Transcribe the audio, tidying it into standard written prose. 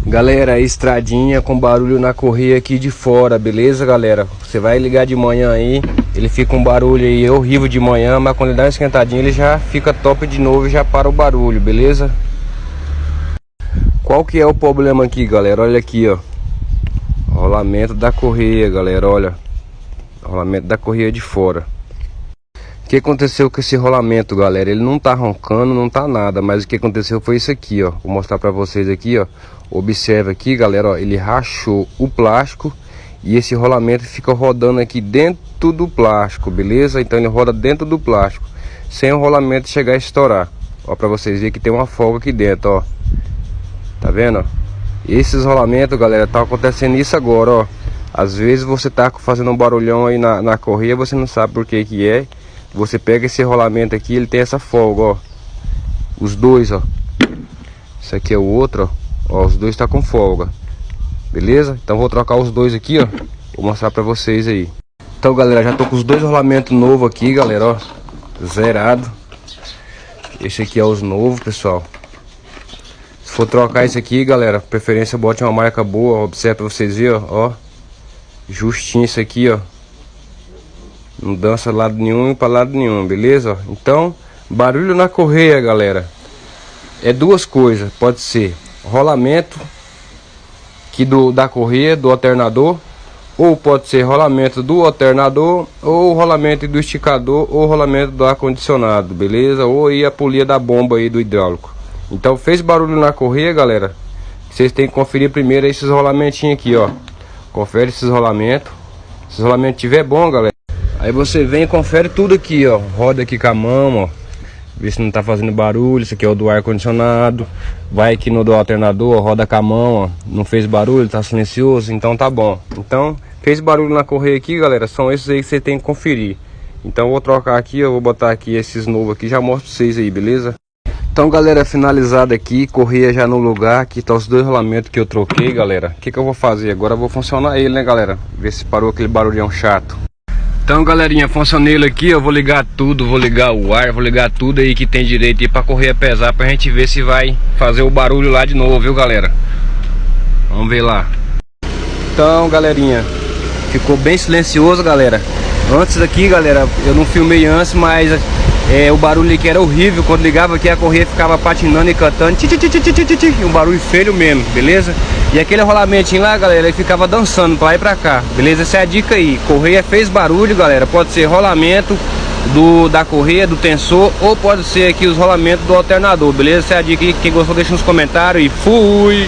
Galera, estradinha com barulho na correia aqui de fora, beleza, galera? Você vai ligar de manhã aí, ele fica um barulho aí horrível de manhã, mas quando ele dá uma esquentadinha ele já fica top de novo e já para o barulho, beleza? Qual que é o problema aqui, galera? Olha aqui, ó. Rolamento da correia, galera, olha. Rolamento da correia de fora. O que aconteceu com esse rolamento, galera? Ele não tá roncando, não tá nada, mas o que aconteceu foi isso aqui, ó. Vou mostrar pra vocês aqui, ó. Observa aqui, galera, ó. Ele rachou o plástico e esse rolamento fica rodando aqui dentro do plástico, beleza? Então ele roda dentro do plástico, sem o rolamento chegar a estourar. Ó, pra vocês verem que tem uma folga aqui dentro, ó. Tá vendo, ó? Esses rolamentos, galera, tá acontecendo isso agora, ó. Às vezes você tá fazendo um barulhão aí na correia, você não sabe por que que é. Você pega esse rolamento aqui, ele tem essa folga, ó. Os dois, ó. Esse aqui é o outro, ó. Ó, os dois tá com folga. Beleza? Então vou trocar os dois aqui, ó. Vou mostrar pra vocês aí. Então, galera, já tô com os dois rolamentos novos aqui, galera, ó. Zerado. Esse aqui é os novos, pessoal. Se for trocar esse aqui, galera, preferência bote uma marca boa, ó. Observa pra vocês verem, ó. Justinho isso aqui, ó. Não dança lado nenhum e para lado nenhum, beleza? Então, barulho na correia, galera, é duas coisas. Pode ser rolamento que da correia, do alternador, ou pode ser rolamento do alternador, ou rolamento do esticador, ou rolamento do ar-condicionado, beleza? Ou aí a polia da bomba aí do hidráulico. Então, fez barulho na correia, galera, vocês têm que conferir primeiro esses rolamentinhos aqui, ó. Confere esses rolamentos. Se os rolamentos tiver bom, galera, aí você vem e confere tudo aqui, ó. Roda aqui com a mão, ó. Vê se não tá fazendo barulho. Esse aqui é o do ar-condicionado. Vai aqui no do alternador, ó. Roda com a mão, ó. Não fez barulho, tá silencioso, então tá bom. Então, fez barulho na correia aqui, galera, são esses aí que você tem que conferir. Então eu vou trocar aqui, eu vou botar aqui esses novos aqui, já mostro pra vocês aí, beleza? Então, galera, finalizado aqui, correia já no lugar. Aqui tá os dois rolamentos que eu troquei, galera. O que eu vou fazer? Agora eu vou funcionar ele, né, galera? Ver se parou aquele barulhão chato. Então, galerinha, funcionei ele aqui, eu vou ligar tudo, vou ligar o ar, vou ligar tudo aí que tem direito aí pra correia pesar, pra gente ver se vai fazer o barulho lá de novo, viu, galera? Vamos ver lá. Então, galerinha, ficou bem silencioso, galera. Antes aqui, galera, eu não filmei antes, mas o barulho aqui era horrível. Quando ligava aqui, a correia ficava patinando e cantando, um barulho feio mesmo, beleza? E aquele rolamentinho lá, galera, ele ficava dançando pra lá e pra cá, beleza? Essa é a dica aí. Correia fez barulho, galera, pode ser rolamento da correia, do tensor, ou pode ser aqui os rolamentos do alternador, beleza? Essa é a dica aí. Quem gostou deixa nos comentários e fui!